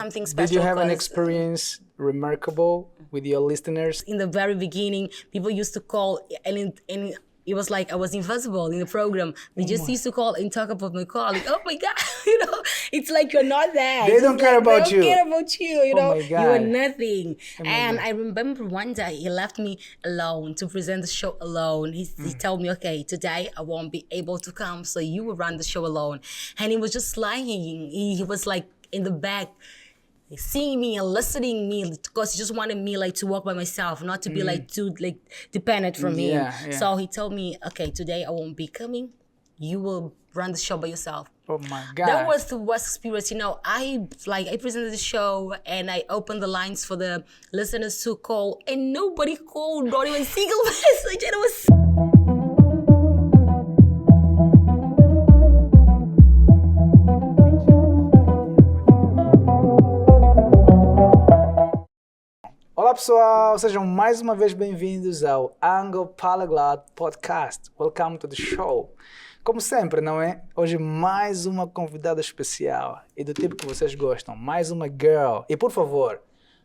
something special. Did you have an experience remarkable with your listeners? In the very beginning, people used to call, and it was like I was invisible in the program. They just used to call and talk about my colleague. Oh my God, it's like you're not there. They don't care about you. They don't care about you, Oh my God. You are nothing. Oh my And God. I remember one day he left me alone to present the show alone. He told me, okay, today I won't be able to come, so you will run the show alone. And he was just lying. He was like in the back, seeing me and listening me, because he just wanted me like to walk by myself, not to be like too like dependent from him. Yeah. So he told me, okay, today I won't be coming. You will run the show by yourself. Oh my God. That was the worst experience. I presented the show and I opened the lines for the listeners to call, and nobody called, not even a single message. And it was Olá pessoal, sejam mais uma vez bem-vindos ao Angopolyglot Podcast. Welcome to the show. Como sempre, não é? Hoje mais uma convidada especial e do tipo que vocês gostam, mais uma girl. E por favor,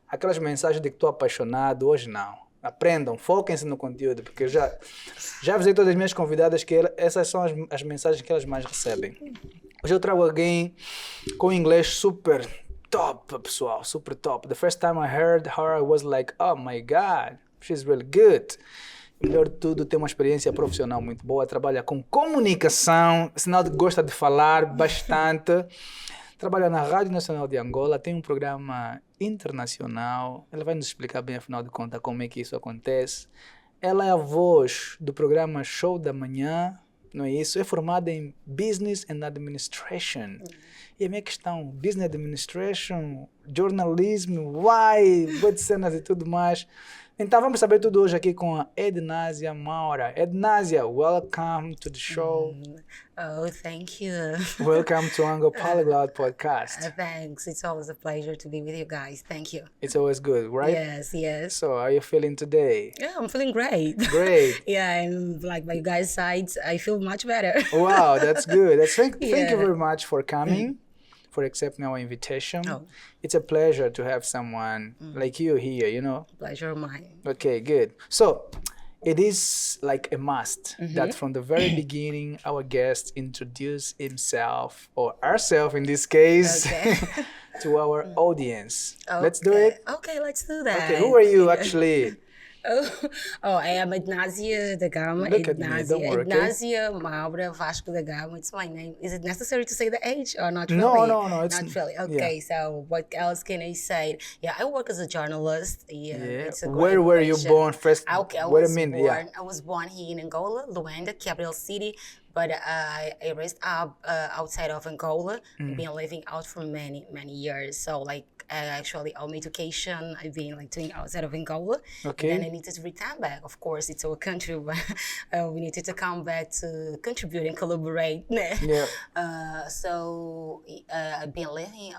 aquelas mensagens de que estou apaixonado, hoje não. Aprendam, foquem-se no conteúdo, porque eu já avisei todas as minhas convidadas que essas são as mensagens que elas mais recebem. Hoje eu trago alguém com inglês super top, pessoal, super top. The first time I heard her, I was like, oh my God, she's really good. E melhor de tudo, tem uma experiência profissional muito boa, trabalha com comunicação, sinal de que gosta de falar bastante. Trabalha na Rádio Nacional de ANGOLA, tem um programa internacional. Ela vai nos explicar bem, afinal de contas, como é que isso acontece. Ela é a voz do programa Show da Manhã, não é isso? É formada em Business and Administration. E a minha questão, Business Administration, jornalismo, boas cenas e tudo mais. Então vamos saber tudo hoje aqui com a Ednazia Maura. Ednazia, welcome to the show. Oh, thank you. Welcome to Angopolyglot Podcast. Thanks. It's always a pleasure to be with you guys. Thank you. It's always good, right? Yes. So, how are you feeling today? Yeah, I'm feeling great. Great. Yeah, and like by you guys' sides, I feel much better. Wow, that's good. Thank you Yeah. very much for coming, for accepting our invitation. Oh. It's a pleasure to have someone like you here, you know? Pleasure of mine. Okay, good. So, it is like a must that from the very beginning, our guest introduce himself or herself in this case Okay. to our audience. Let's do it. Okay, let's do that. Okay, who are you actually? I am Ednazia da Gama. Look at me, don't worry, okay? Ednazia Maura Vasco da Gama. It's my name. Is it necessary to say the age or not really? No. It's not really. Okay, so what else can I say? Yeah, I work as a journalist. Yeah. It's a Where were you question. born first? Okay, I was born here in Angola, Luanda, capital city. But I raised up outside of Angola. I've been living out for many years. So like actually all my education I've been like doing outside of Angola. Okay. And then I needed to return back. Of course, it's our country, but we needed to come back to contribute and collaborate. Yeah. So I've been living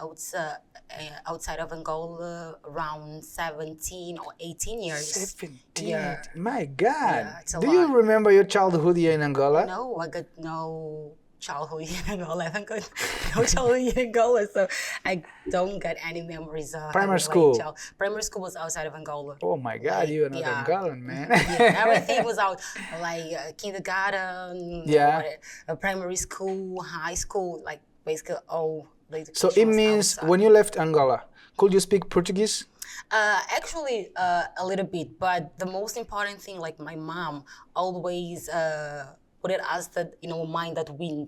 outside of Angola around 17 or 18 years. 17. Yeah. My God. Yeah, it's a Do you lot. remember your childhood here in Angola? No, I got no childhood in Angola. I haven't got no childhood in Angola, so I don't got any memories of Primary having, school? Primary school was outside of Angola. Oh my God, you're not Yeah. Angolan, man. Yeah, everything was out, like kindergarten, Yeah. primary school, high school, like basically all. So it means when you left Angola, could you speak Portuguese? Actually, a little bit, but the most important thing, like my mom always put it as that in our mind that we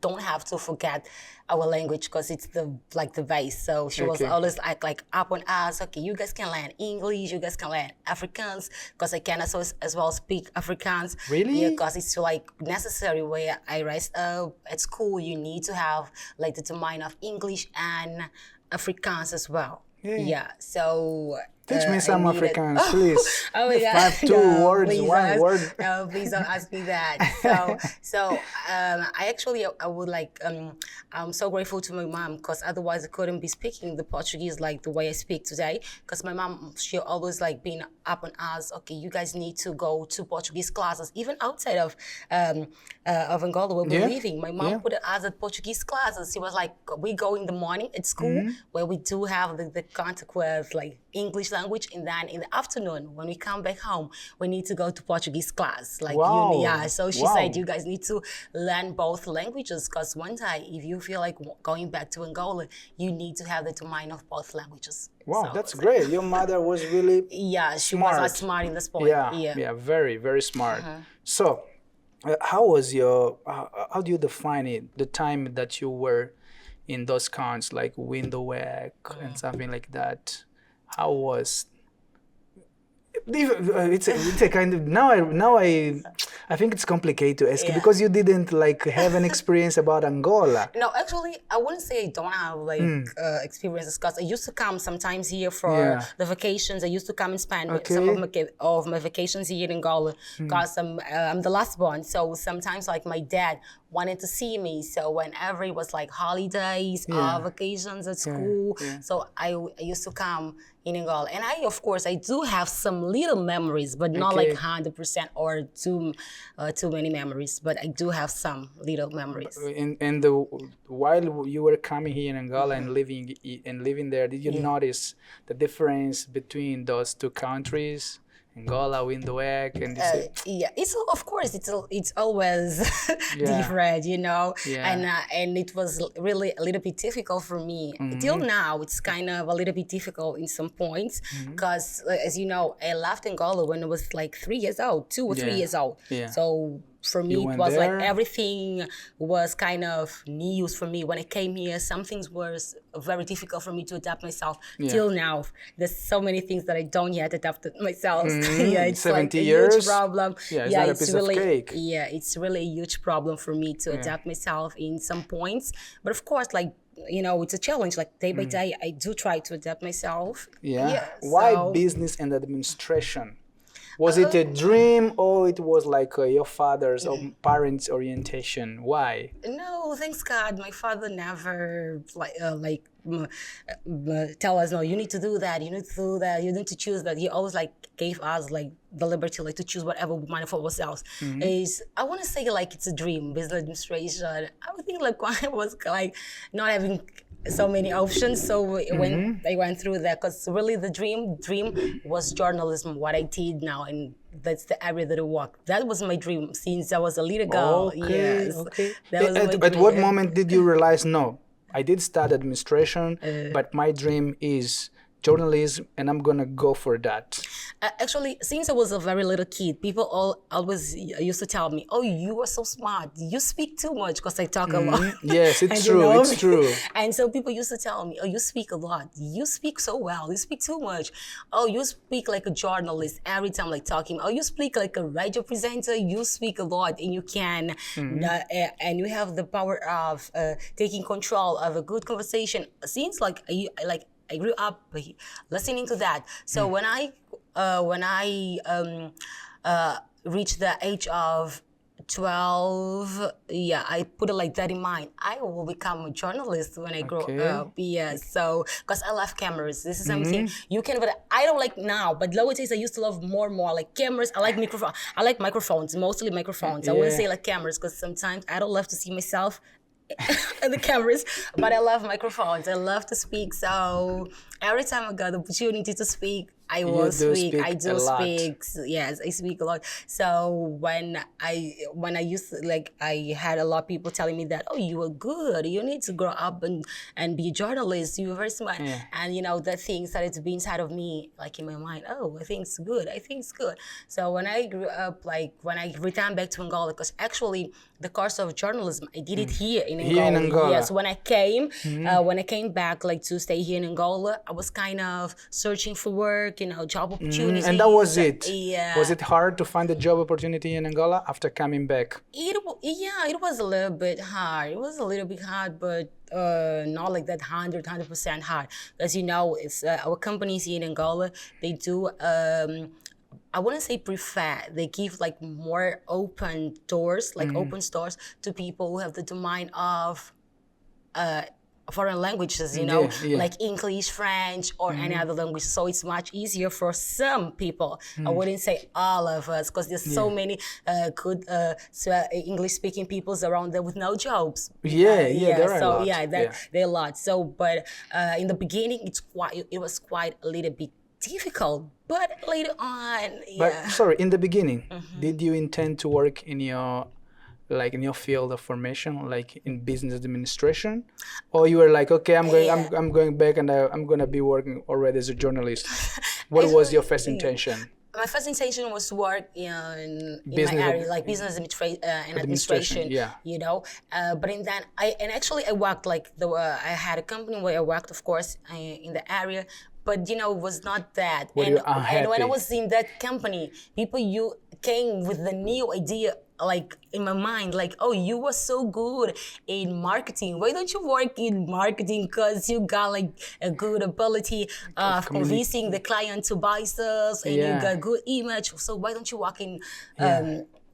don't have to forget our language because it's the base. So she was always like up on us. Okay, you guys can learn English, you guys can learn Afrikaans, because I can also as well speak Afrikaans. Really? Yeah, because it's like necessary where I raised up at school. You need to have like the domain of English and Afrikaans as well. Yeah. So Teach me some Afrikaans, please. Oh my God. 5, 2 words, Please 1 word. Please don't ask me that. I would like, I'm so grateful to my mom because otherwise I couldn't be speaking the Portuguese like the way I speak today. Because my mom, she always like been up on us. Okay, you guys need to go to Portuguese classes, even outside of Angola where we're living. My mom put us at Portuguese classes. She was like, we go in the morning at school where we do have the contact with like English language, and then in the afternoon when we come back home we need to go to Portuguese class like so she said you guys need to learn both languages because one day if you feel like going back to Angola you need to have the domain of both languages. Wow, that's great. Your mother was really she was smart in this point. Very, very smart. So how was how do you define it, the time that you were in those countries like Windhoek and something like that? How was it's a kind of now I think it's complicated to ask because you didn't like have an experience about Angola. No, actually I wouldn't say I don't have like experiences because I used to come sometimes here for the vacations. I used to come and spend some of my vacations here in Angola because I'm the last born, so sometimes like my dad wanted to see me, so whenever it was like holidays vacations at school, so I used to come in Angola. And I do have some little memories, but not like 100% or too many memories, but I do have some little memories. And while you were coming here in Angola and living there, did you notice the difference between those two countries? Angola, Windhoek, and it's of course it's always different, you know, and it was really a little bit difficult for me. Till now, it's kind of a little bit difficult in some points because, as you know, I left Angola when I was like 3 years old, 2 or 3 years old. So for me, it was like everything was kind of news for me. When I came here, some things were very difficult for me to adapt myself. Till now, there's so many things that I don't yet adapt myself. It's 70 like a years. huge problem. It's really, of cake. It's really a huge problem for me to adapt myself in some points. But of course, like, you know, it's a challenge. Like day by day, I do try to adapt myself. Why business and administration? Was it a dream or it was like your father's or parents' orientation? Why? No, thanks God. My father never tell us, no, you need to do that, you need to do that, you need to choose that. He always like gave us like the liberty like to choose whatever we wanted for ourselves. I want to say like it's a dream, business administration. I would think like when I was like not having so many options, so when I went through that, because really the dream was journalism, what I did now, and that's the area that I work. That was my dream since I was a little girl. At what moment did you realize, no, I did start administration, but my dream is journalism and I'm gonna go for that? Actually, since I was a very little kid, people always used to tell me, oh, you are so smart, you speak too much, because I talk a lot. Yes, it's true, it's true. And so people used to tell me, oh, you speak a lot, you speak so well, you speak too much. Oh, you speak like a journalist every time like talking. Oh, you speak like a radio presenter, you speak a lot, and you can, and you have the power of taking control of a good conversation. Since I grew up listening to that. So when I reached the age of 12, I put it like that in mind. I will become a journalist when I grow up. So because I love cameras. This is something you can, but I don't like now. But nowadays I used to love more like cameras. I like microphone. I like microphones, mostly microphones. I wouldn't say like cameras because sometimes I don't love to see myself in the cameras, but I love microphones. I love to speak. So every time I got the opportunity to speak, I will speak. I do speak. Yes, I speak a lot. So when I used to, I had a lot of people telling me that, oh, you are good. You need to grow up and be a journalist. You are very smart. And that thing started to be inside of me, like in my mind. Oh, I think it's good. I think it's good. So when I grew up, when I returned back to Angola, because actually the course of journalism, I did it here in Angola. Here in Angola. Yes, when I came back to stay here in Angola, I was kind of searching for work, job opportunities. And that was it. Yeah. Was it hard to find a job opportunity in Angola after coming back? It was a little bit hard. It was a little bit hard, but not like that 100% hard. As you know, it's our companies here in Angola, they do, I wouldn't say prefer, they give like more open doors, like open stores to people who have the domain of foreign languages, like English, French, or any other language. So it's much easier for some people. I wouldn't say all of us, because there's so many good English-speaking peoples around there with no jobs. There are so a lot. there are a lot. So, but in the beginning, it was quite a little bit difficult, but later on, But sorry, in the beginning, did you intend to work in your field of formation, like in business administration, or you were like, okay, I'm going back and I'm gonna be working already as a journalist? What was your first intention? My first intention was to work in my area, like business administration. But in that, I worked I had a company where I worked, of course, in the area. But it was not that. And when I was in that company, people came with the new idea, like in my mind, like, oh, you were so good in marketing. Why don't you work in marketing? Because you got like a good ability of convincing the client to buy stuff, and you got good image. So why don't you work in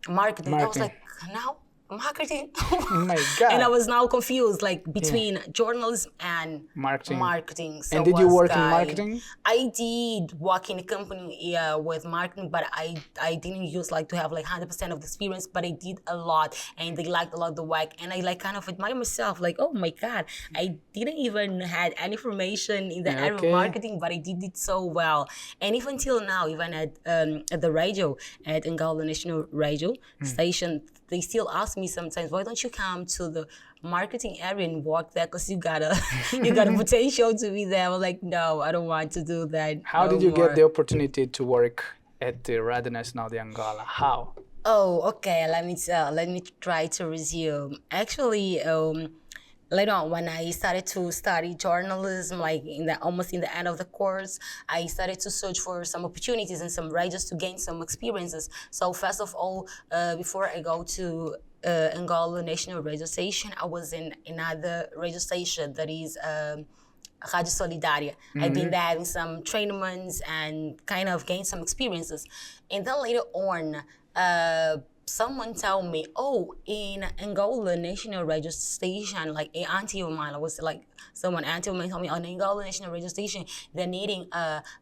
marketing? I was like, now? Marketing. Oh my God. And I was now confused, like between journalism and marketing. So and did you work in marketing? I did work in a company with marketing, but I didn't use like to have like 100% of the experience, but I did a lot, and they liked a lot the work, and I like kind of admire myself, like, oh my God, I didn't even had any information in the area of marketing, but I did it so well. And even till now, even at the radio, at Angola National Radio station, they still ask me sometimes, why don't you come to the marketing area and work there? Because you got a potential to be there. I'm like, no, I don't want to do that. How did you get the opportunity to work at the Radio Nacional de Angola? How? Oh, okay. Let me try to resume. Actually, later on, when I started to study journalism, like almost in the end of the course, I started to search for some opportunities and some radios to gain some experiences. So first of all, before I go to Angola National Radio Station, I was in another radio station that is Rádio Solidária. I've been there having some trainings and kind of gained some experiences. And then later on, someone told me, oh, in Angola National Radio Station, like an auntie of mine, auntie of mine told me, on Angola National Radio Station, they're needing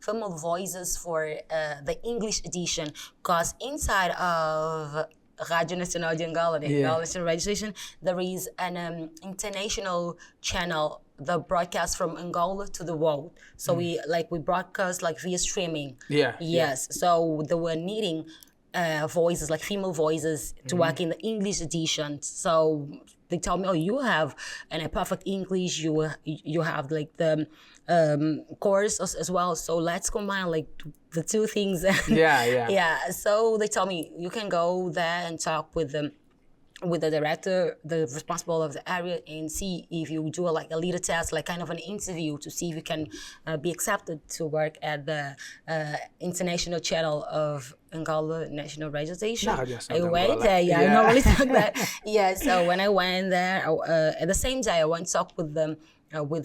female voices for the English edition, because inside of Rádio Nacional de ANGOLA, the Angola National Radio Station, there is an international channel that broadcasts from Angola to the world. So we broadcast like via streaming. So they were needing voices, like female voices, to work in the English edition. So they told me, oh, you have a perfect English, you have like the course as well. So let's combine like the two things. So they told me, you can go there and talk with the director, the responsible of the area, and see if you do a little test, like kind of an interview, to see if you can be accepted to work at the international channel of Angola National Radio Station. I went there, I normally talk that. So when I went there, at the same day, I went to talk with the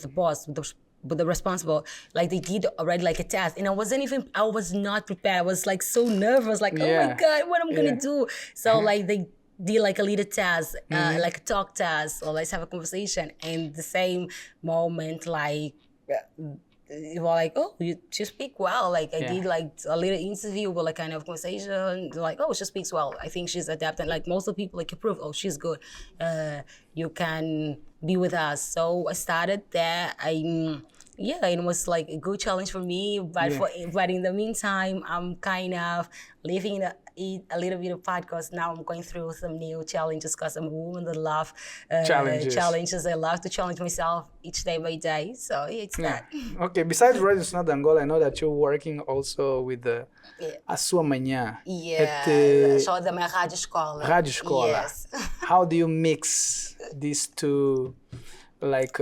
boss, with the responsible. Like they did already like a test, and I was not prepared. I was like so nervous, like, oh my God, what I'm gonna do? So like they did like a little test, like a talk test, or let's have a conversation. And the same moment, like, you were like, oh, you speak well. Like I did like a little interview with like kind of conversation. Like, oh, she speaks well. I think she's adapted. Like most of the people like approve. Oh, she's good. You can be with us. So I started there. It was like a good challenge for me. But in the meantime, I'm kind of living a little bit apart, because now I'm going through some new challenges, because I'm a woman that love challenges. I love to challenge myself each day by day. So it's that. Okay, besides Radio Nacional de Angola, I know that you're working also with the A Sua Manhã. Show da Manhã, Rádio Escola. Rádio Escola. Yes. How do you mix these two, like,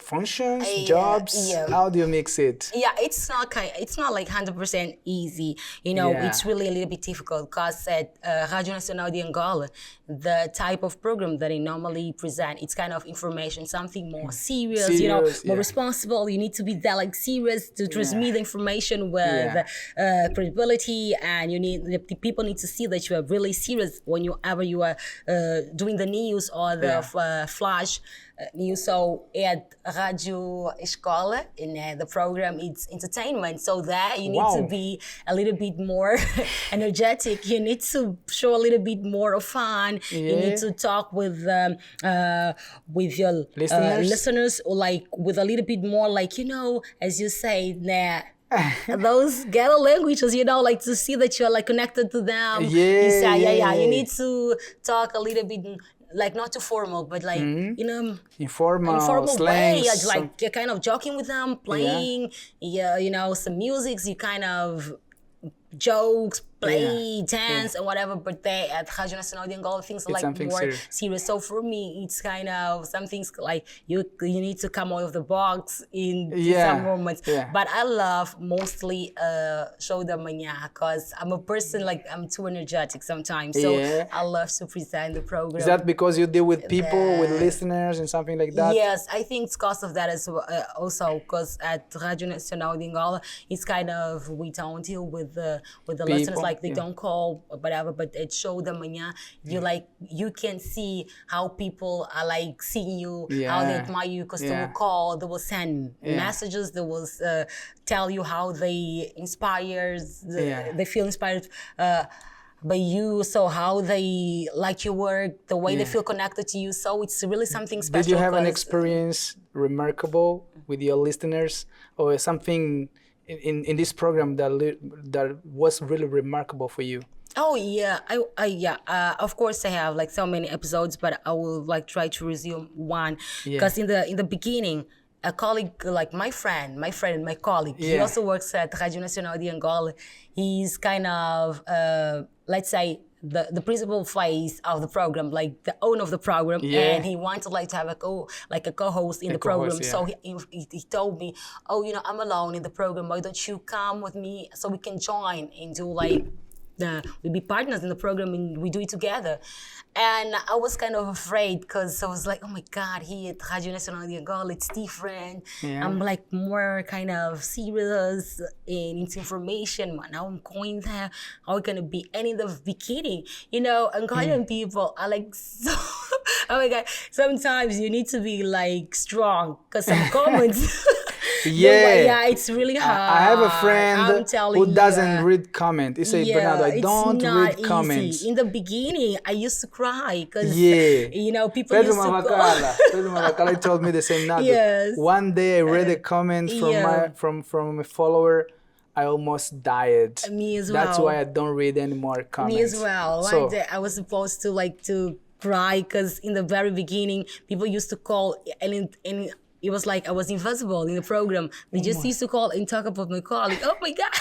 functions, Yeah, jobs? yeah. How do you mix it? Yeah, it's not like 100% easy. Yeah. It's really a little bit difficult because at Rádio Nacional de ANGOLA, the type of program that they normally present, it's kind of information, something more serious, more responsible. You need to be that like serious to transmit the information with credibility, and the people need to see that you are really serious whenever you are doing the news or the flash news. So at Rádio Escola, in the program, it's entertainment. So that you need to be a little bit more energetic. You need to show a little bit more of fun. You need to talk with your listeners, or like with a little bit more, like, as you say, those ghetto languages, like to see that you're like connected to them. You need to talk a little bit, like not too formal, but like informal slangs, way, like you're kind of joking with them, playing some music, you kind of jokes, play, dance, and whatever. But they at Rádio Nacional de ANGOLA, things are like more serious. So for me, it's kind of some things like you need to come out of the box in some moments. But I love mostly Show da Manhã because I'm a person like I'm too energetic sometimes. So I love to present the program. Is that because you deal with people, with listeners, and something like that? Yes, I think it's because of that as well. Also, because at Rádio Nacional de ANGOLA, it's kind of we don't deal with the listeners, like they don't call or whatever, but at Show da Manhã, you can see how people are like seeing you, how they admire you, because they will call, they will send messages, they will tell you how they they feel inspired by you, so how they like your work, the way they feel connected to you. So it's really something special. Did you have an experience remarkable with your listeners, or something in this program that was really remarkable for you? Oh yeah, of course I have like so many episodes, but I will like try to resume one because in the beginning, a colleague, like my friend, my colleague, he also works at Rádio Nacional de ANGOLA. He's kind of let's say the principal face of the program, like the owner of the program, and he wanted like to have a co-host in the program. So he told me, I'm alone in the program. Why don't you come with me so we can join and do like we be partners in the program and we do it together. And I was kind of afraid because I was like, oh my God, here at Rádio Nacional de ANGOLA, it's different. I'm like more kind of serious and into information. Now I'm going there. How it gonna be? And in the beginning, Angolan people are like so. Oh my God! Sometimes you need to be like strong because some comments. It's really hard. I have a friend who doesn't read comment. He said, Bernardo, I don't read comments. In the beginning, I used to cry because people used to Pedro Mavacala told me the same now. Yes. One day I read a comment from a follower. I almost died. Me as well. That's why I don't read any more comments. Me as well. One day I was supposed to cry because in the very beginning, people used to call and it was like I was invisible in the program. They just used to call and talk about my colleague. Oh my God,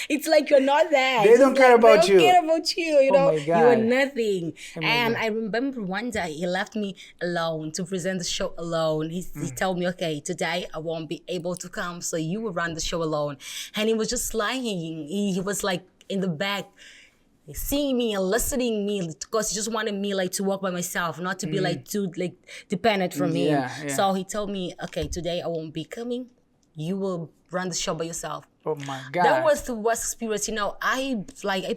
it's like you're not there. They don't care about you. They don't care about you, Oh my God. You are nothing. And I remember one day he left me alone to present the show alone. He told me, okay, today I won't be able to come, so you will run the show alone. And he was just lying. He was like in the back, seeing me and listening me because he just wanted me like to walk by myself, not to be like too like dependent from him. So he told me, okay, today I won't be coming. You will run the show by yourself. Oh my God. That was the worst experience. I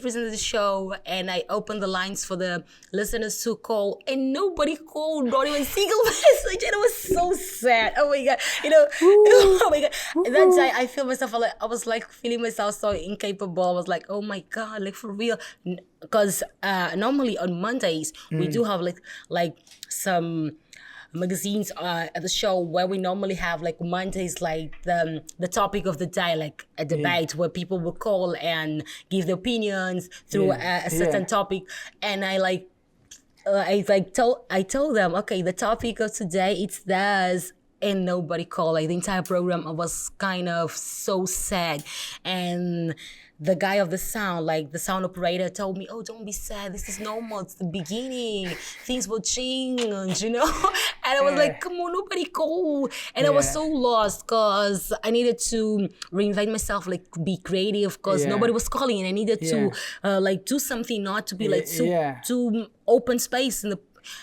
presented the show and I opened the lines for the listeners to call and nobody called, not even a single message. And it was so sad. Oh my God. Oh my God. That day I feel myself, I was like feeling myself so incapable. I was like, oh my God, like for real. Because normally on Mondays, we do have like some magazines at the show where we normally have like Mondays, like the topic of the day, like a debate where people will call and give their opinions through a certain topic. And I told them, okay, the topic of today, it's this. and nobody called. Like the entire program, I was kind of so sad. And the guy of the sound, like the sound operator, told me, "Oh, don't be sad. This is normal. It's the beginning. Things will change, you know." And I was like, "Come on, nobody called." And I was so lost because I needed to reinvent myself, like be creative, because nobody was calling, and I needed to like do something, not to be like too open space in the.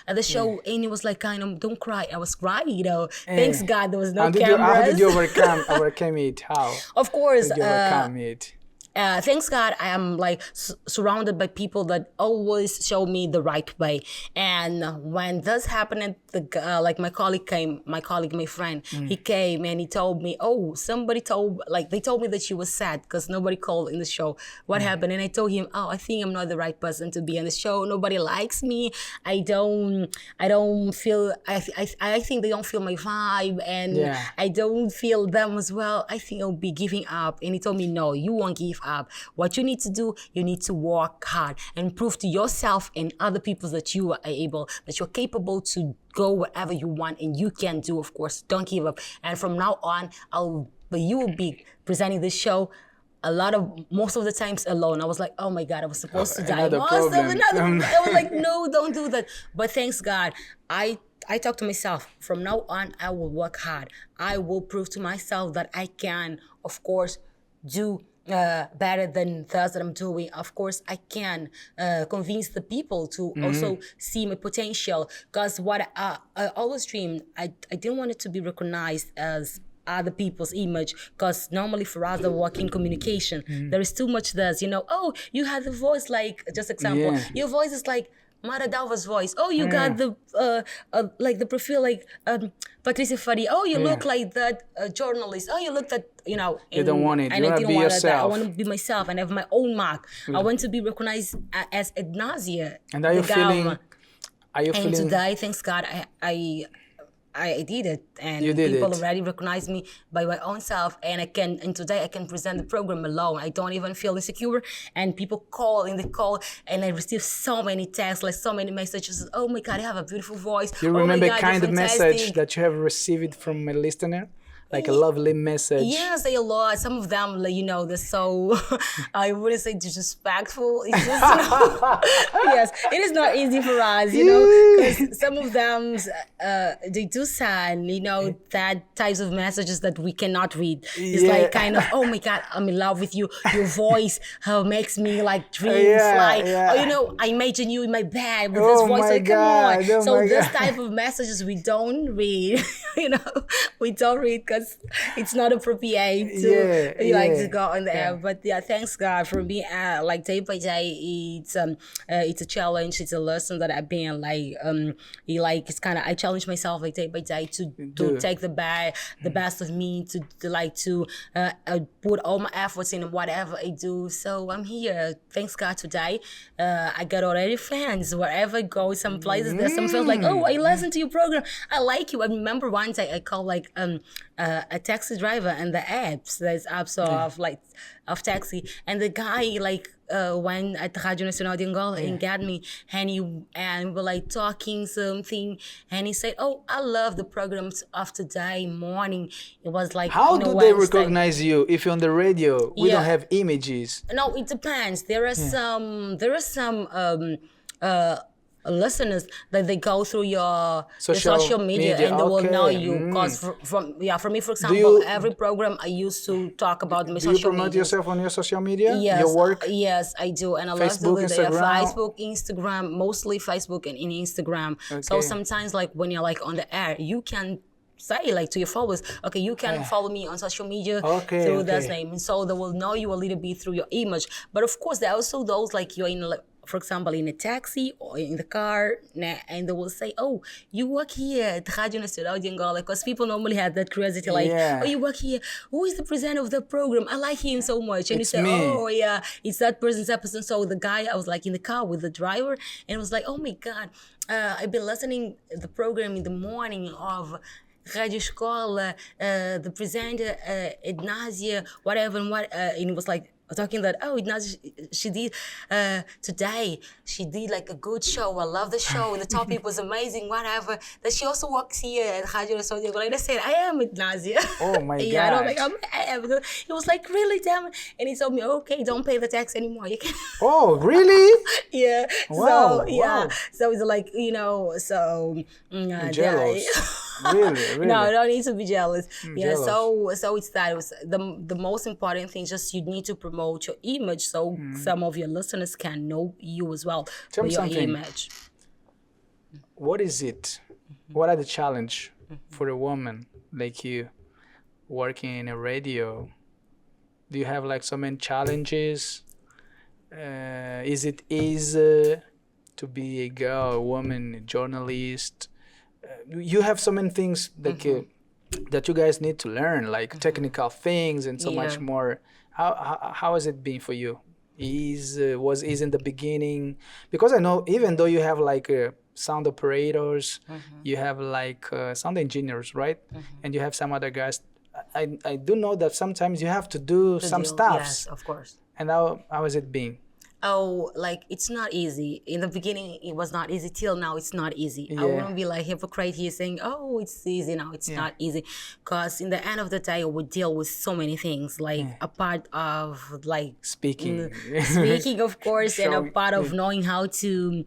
At the show, and it was like, kind of, don't cry. I was crying, you know. Thanks God there was no cameras. How did you overcome it? How? Of course. Did you overcome it? Thanks God, I am like surrounded by people that always show me the right way. And when this happened, like my friend, he came and he told me, "Oh, they told me that you were sad because nobody called in the show. What happened?" And I told him, "Oh, I think I'm not the right person to be on the show. Nobody likes me. I don't feel. I think they don't feel my vibe, and I don't feel them as well. I think I'll be giving up." And he told me, "No, you won't give up. What you need to do, you need to work hard and prove to yourself and other people that you are able, that you're capable to go wherever you want, and you can do, of course. Don't give up. And from now on, you will be presenting this show most of the times alone." I was like, "Oh my God, I was supposed to die." I was like, "No, don't do that." But thanks God, I talk to myself. From now on, I will work hard. I will prove to myself that I can, of course, do better than that I'm doing. Of course, I can convince the people to also see my potential. Because what I always dreamed, I didn't want it to be recognized as other people's image, because normally for us that work in communication, there is too much this, you know, "Oh, you have the voice like," just example, "Your voice is like Mara Dalva's voice. Oh, you got the like the profile like Patricia Fari. Oh, you look like that journalist. Oh, you look that, you know." You don't want it. And you want to be yourself. I want to be myself and have my own mark. I want to be recognized as Ednazia. And are you feeling? And today, thanks God, I did it, and people already recognize me by my own self, and today I can present the program alone. I don't even feel insecure, and people call, and I receive so many texts, like so many messages. "Oh my God, you have a beautiful voice." Do you remember kind of message that you have received from a listener? Like a lovely message. Yes, a lot. Some of them, like, you know, they're so, I wouldn't say disrespectful. It's just, you know, yes, it is not easy for us, you know, because some of them, they do send, you know, that types of messages that we cannot read. It's like kind of, "Oh my God, I'm in love with you. Your voice makes me like dream fly." Or, you know, "I imagine you in my bed with this voice." Like, come on. So this type of messages we don't read, you know, we don't read because it's not appropriate to go on the air. But thanks God for me. Like day by day, it's a challenge. It's a lesson that I've been it's kind of, I challenge myself like day by day to take the best of me, to put all my efforts in whatever I do. So I'm here. Thanks God today. I got already fans wherever I go. Some places there's some fans like, "Oh, I listen to your program. I like you." I remember one day I called like a taxi driver and the apps. There's apps of taxi, and the guy went at Rádio Nacional de ANGOLA and got me, and we were like talking something, and he said, "Oh, I love the programs of today morning." It was like, how do they recognize you if you're on the radio? We don't have images. No, it depends. There are some listeners that they go through your social media and they will know you. Because for me, for example, every program I used to talk about my social media. Do you promote yourself on your social media? Yes, your work? Yes, I do, and I love to do Facebook, Instagram, mostly Facebook and Instagram. Okay. So sometimes, like when you're like on the air, you can say like to your followers, "Okay, you can follow me on social media through that name," and so they will know you a little bit through your image. But of course, there are also those like you're in, for example, in a taxi or in the car, and they will say, "Oh, you work here at Rádio Nacional de ANGOLA," because people normally have that curiosity, like, "Oh, you work here. Who is the presenter of the program? I like him so much." And you say, "Oh, yeah, it's that person's episode." So the guy, I was like in the car with the driver, and it was like, "Oh my God, I've been listening to the program in the morning of Rádio Escola, the presenter, Ednazia, whatever," and it was like talking that, oh, she did today, she did like a good show. I love the show. And the topic was amazing, whatever. That she also works here at Rádio Solidária. Like I said, I am Ednazia. Oh my God. Yeah, I am. He was like, really, damn it. And he told me, okay, don't pay the tax anymore. You can. Oh, really? Yeah. Wow. So, yeah. Wow. So it's like, so. Jealous. Really? No, don't need to be jealous. Yeah, jealous. so it's that. It was the most important thing. Just you need to promote your image so some of your listeners can know you as well. Tell me your something. Image. What is it? What are the challenge for a woman like you working in a radio? Do you have like so many challenges? Is it easy to be a girl, a woman, a journalist? You have so many things like, that you guys need to learn, like technical things and so much more. How has it been for you? Was easy in the beginning? Because I know even though you have like sound operators, you have like sound engineers, right? And you have some other guys. I do know that sometimes you have to do some stuff. Yes, of course. And how has it been? Oh, like it's not easy. In the beginning, it was not easy. Till now, it's not easy. Yeah. I wouldn't be like hypocrite here saying, "Oh, it's easy." Now it's not easy, because in the end of the day, we deal with so many things. Like a part of like Speaking, of course, and a part of knowing how to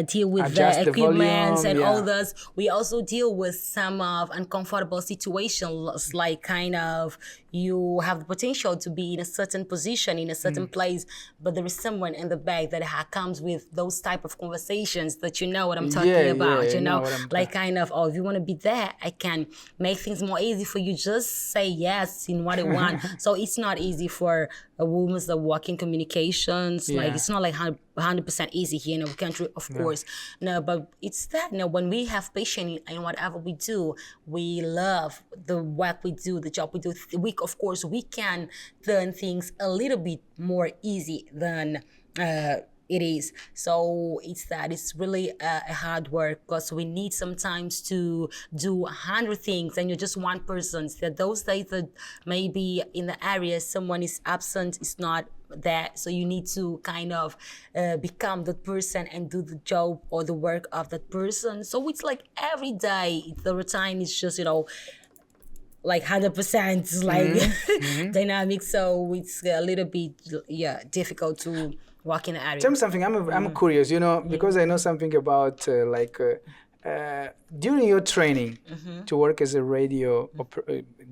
deal with adjust the equipment volume, and all this. We also deal with some of uncomfortable situations, like kind of you have the potential to be in a certain position, in a certain place, but there is someone in the back that comes with those type of conversations that you know what I'm talking about, you know like kind of, oh, if you want to be there, I can make things more easy for you. Just say yes in what you want. So it's not easy for a woman that work in communications. Like it's not like 100% easy here in our country, of course. No, but it's that, when we have patience in whatever we do, we love the work we do, the job we do. Of course, we can turn things a little bit more easy than it is. So it's really a hard work, because we need sometimes to do 100 things and you're just one person. So those days that maybe in the area someone is absent, is not that, so you need to kind of become that person and do the job or the work of that person. So it's like every day the time is just like 100% like dynamic. So it's a little bit difficult to walk in the area. Tell me something. I'm curious, because I know something about during your training to work as a radio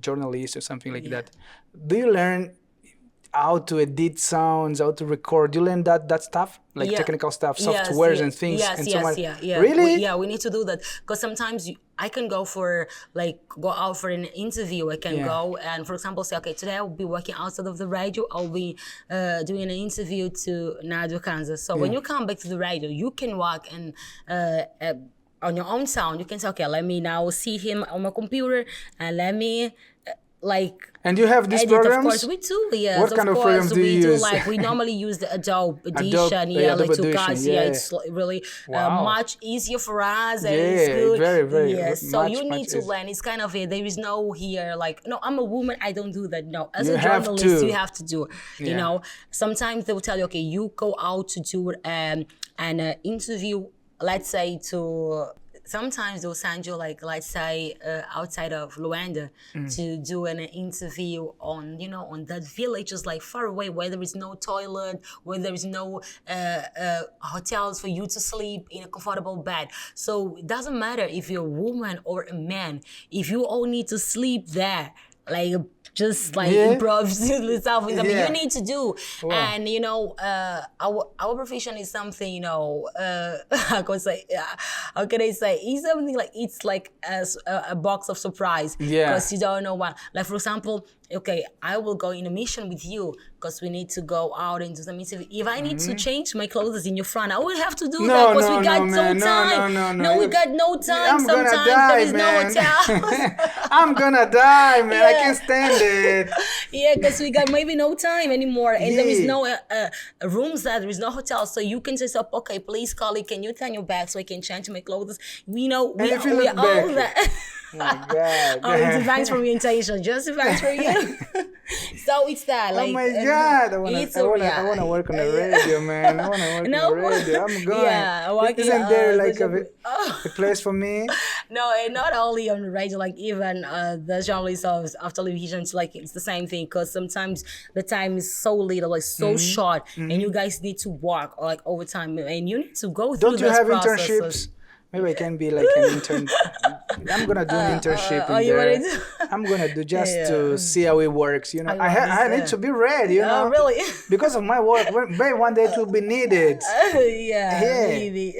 journalist or something like that. Do you learn how to edit sounds, how to record? Do you learn that stuff, like technical stuff, softwares and things? Really? We need to do that, because sometimes I can go out for an interview. I can go and, for example, say, okay, today I'll be working outside of the radio. I'll be doing an interview to Nadia Kansas. So when you come back to the radio, you can walk and on your own sound, you can say, okay, let me now see him on my computer and let me And you have these edit, programs? Of course, we do, yes. What kind of programs do you use? We normally use the Adobe Edition, Adobe to guys. It's really much easier for us. And it's good. Very, very. Yes, so you need to learn. It's kind of there is no here, no, I'm a woman, I don't do that. No, as a journalist, you have to do it. Sometimes they will tell you, okay, you go out to do an interview, let's say sometimes they'll send you let's say outside of Luanda to do an interview on on that village, just far away, where there is no toilet, where there is no hotels for you to sleep in a comfortable bed. So it doesn't matter if you're a woman or a man, if you all need to sleep there, improv yourself with something you need to do. Wow. And our profession is something how can I say it's something it's like a box of surprise, because you don't know what, for example, okay, I will go in a mission with you because we need to go out and do some interview. If I need to change my clothes in your front, I will have to do that, because we got no time. No, we got no time. Sometimes there is no hotel. I'm gonna die, man. I can't stand it. Because we got maybe no time anymore, and there is no rooms there. There is no hotel, so you can just say, okay, please, colleague, can you turn your back so I can change my clothes? We all that. Oh my God. It's thanks for your intention. Just thanks for you. So So it's that. Like, oh my God! I wanna work on the radio, man. I wanna work on the radio. I'm going. Yeah, Isn't there like a place for me? No, and not only on the radio, like even the journalists of television, it's the same thing, because sometimes the time is so little, like so short, and you guys need to work like overtime, and you need to go through. Don't you have internships? Maybe I can be like an intern. I'm gonna do an internship in there. I'm gonna do just to see how it works. You know, I need to be ready. You know, really, because of my work. Maybe one day it will be needed. Maybe.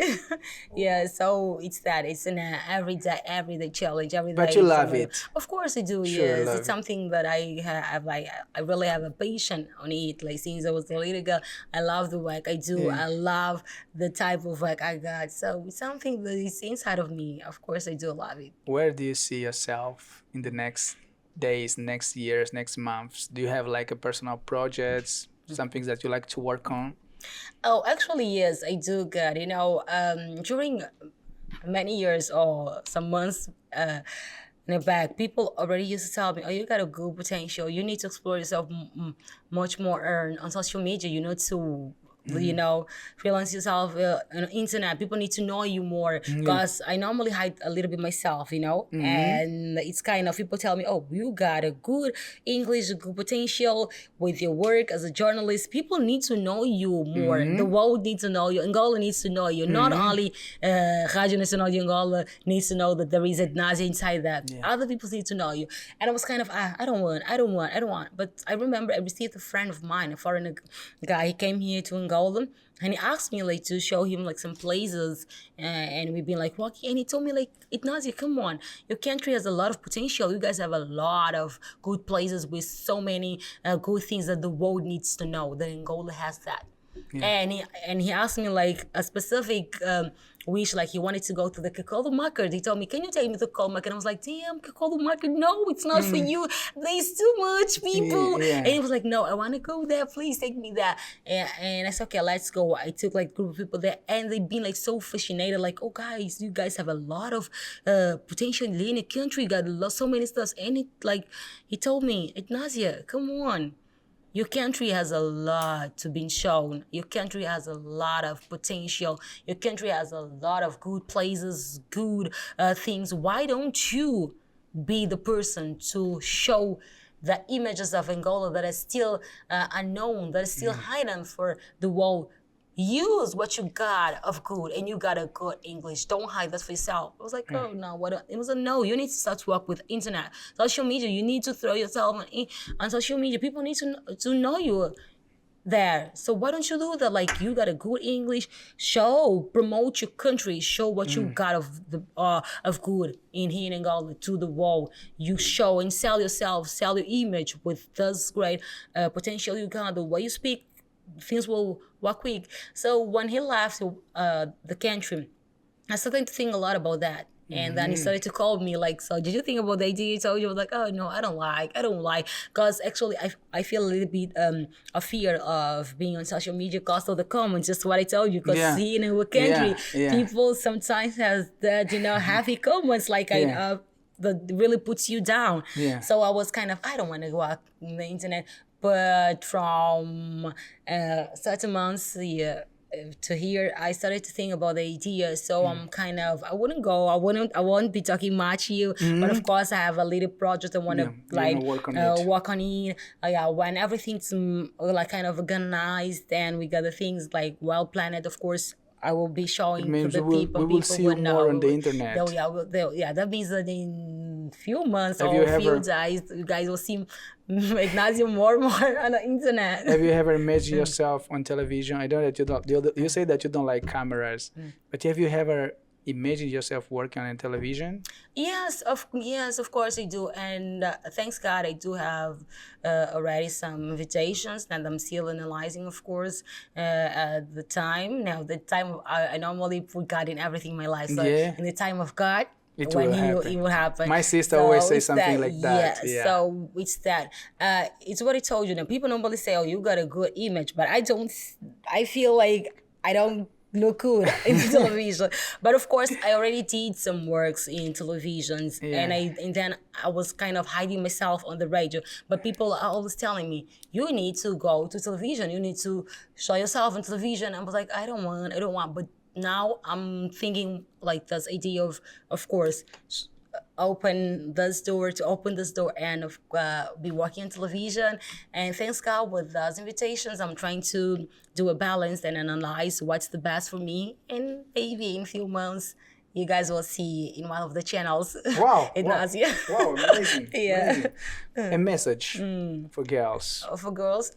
Yeah. So it's that. It's an everyday challenge. But you love it. Of course I do. Sure, yes, it's something that I have. Like, I really have a passion on it. Like, since I was a little girl, I love the work I do. I love the type of work I got. So it's something that is inside of me. Of course I do love it. Where do you see yourself in the next days, next years, next months? Do you have like a personal projects, some things that you like to work on? Oh, actually, yes, I do good. You know, during many years or some months in the back, people already used to tell me, oh, you got a good potential. You need to explore yourself much more on social media. You know, to you know, freelance yourself on the internet. People need to know you more, because I normally hide a little bit myself, you know, and it's kind of, people tell me, oh, you got a good English, a good potential with your work as a journalist. People need to know you more. The world needs to know you. Angola needs to know you. Not only Rádio Nacional de ANGOLA needs to know that there is Ednazia inside that. Other people need to know you. And I was kind of, I don't want. But I remember I received a friend of mine, a foreign guy. He came here to Angola, and he asked me like to show him like some places, and we've been like walking, and he told me like, Ednazia, come on, your country has a lot of potential. You guys have a lot of good places with so many good things that the world needs to know. That Angola has that. And he asked me like a specific wish, like he wanted to go to the cocoa market. He told me, can you take me to the cocoa market? And I was like, damn, cocoa market, no, it's not for you. There's too much people. And he was like, no, I want to go there. Please take me there. And I said, okay, let's go. I took like a group of people there, and they've been like so fascinated, like, oh guys, you guys have a lot of potential in the country. You got so many stuff. And he told me, Ednazia, come on. Your country has a lot to be shown. Your country has a lot of potential. Your country has a lot of good places, good things. Why don't you be the person to show the images of Angola that are still unknown, that are still hidden for the world? Use what you got of good, and you got a good English. Don't hide that for yourself. I was like, oh no, what? It was a no. You need to start to work with internet, social media. You need to throw yourself on social media. People need to know you there. So why don't you do that? Like, you got a good English. Promote your country. Show what you got of good in here in Angola to the world. You show and sell yourself, sell your image with this great potential you got. The way you speak, things will work quick. So when he left the country, I started to think a lot about that. And then he started to call me like, so did you think about the idea I told you? I was like, oh no, I don't like. Because actually I feel a little bit of fear of being on social media because of the comments, just what I told you. Because here in our country, people sometimes have that, heavy comments like that really puts you down. So I was kind of, I don't want to go out on the internet. But from certain months to here, I started to think about the idea. So I'm kind of, I won't be talking much here. But of course, I have a little project I want to work on it. When everything's like kind of organized and we got the things like well planned, of course, I will be showing to the people. We will see you more on the internet. That means that in few months or few days, you guys will see Ednazia more on the internet. Have you ever imagined yourself on television? I know that you don't. You say that you don't like cameras, but have you ever imagined yourself working on television? Yes, of course I do. And thanks God, I do have already some invitations that I'm still analyzing, of course, at the time. Now, the time I normally put God in everything in my life. So in the time of God, it will happen. My sister always says something like that. So it's that. It's what I told you. Now, people normally say, oh, you got a good image, but I don't. I feel like I don't loucura in television. But of course, I already did some works in televisions, and then I was kind of hiding myself on the radio. But people are always telling me, you need to go to television. You need to show yourself on television. I was like, I don't want. But now I'm thinking like this idea of course, open this door and be working on television. And thanks God with those invitations, I'm trying to do a balance and analyze what's the best for me. And maybe in a few months, you guys will see in one of the channels. Wow. Ednazia. Wow, amazing. Yeah. Amazing. A message for girls. For girls,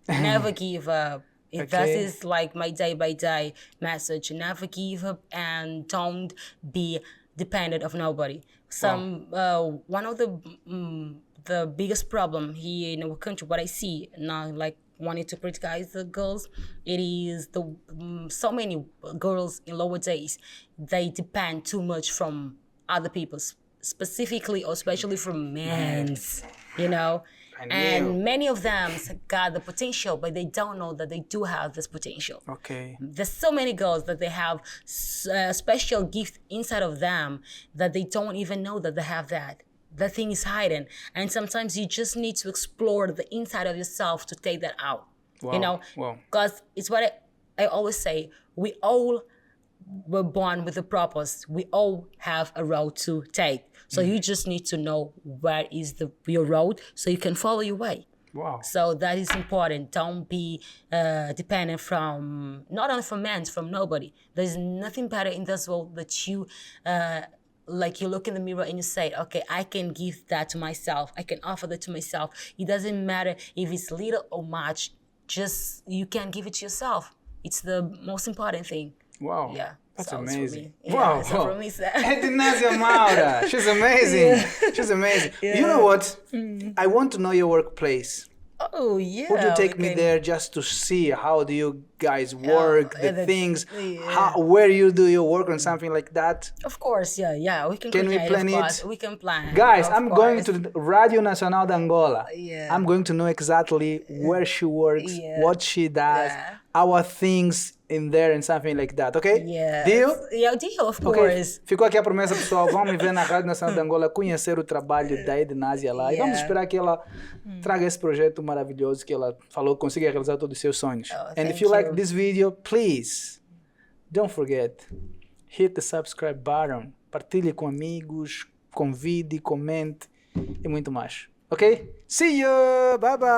never give up. That is like my day by day message. Never give up and don't be dependent of nobody. One of the biggest problem here in our country, what I see now, like wanting to criticize the girls, it is so many girls in lower days, they depend too much from other people, specifically or especially from men, you know. And many of them got the potential, but they don't know that they do have this potential. Okay. There's so many girls that they have a special gift inside of them that they don't even know that they have that. The thing is hidden. And sometimes you just need to explore the inside of yourself to take that out. Wow. You know? Wow. Because it's what I always say. We all were born with a purpose. We all have a road to take. So you just need to know where is your road so you can follow your way. Wow. So that is important. Don't be dependent from, not only from men, from nobody. There's nothing better in this world that you, like you look in the mirror and you say, okay, I can give that to myself. I can offer that to myself. It doesn't matter if it's little or much. Just, you can give it to yourself. It's the most important thing. Wow. Yeah. That's so amazing. Wow. So for me, Ednazia Maura. She's amazing. Yeah. She's amazing. Yeah. You know what? I want to know your workplace. Oh, yeah. Would you take me there just to see how do you guys work, the things, where you do your work and something like that? Of course, yeah. We can we plan it? We can plan. Guys, I'm going to Radio Nacional de ANGOLA. Yeah. I'm going to know exactly where she works, what she does, our things in there and something like that, okay? Yeah. Deal? Yeah, deal, of course. Okay. Ficou aqui a promessa, pessoal. Vamos me ver na Rádio Nacional de ANGOLA, conhecer o trabalho da Ednazia lá. E vamos esperar que ela traga esse projeto maravilhoso que ela falou, consiga realizar todos os seus sonhos. And if you like this video, please, don't forget, hit the subscribe button. Partilhe com amigos, convide, comente e muito mais. Ok? See you! Bye bye!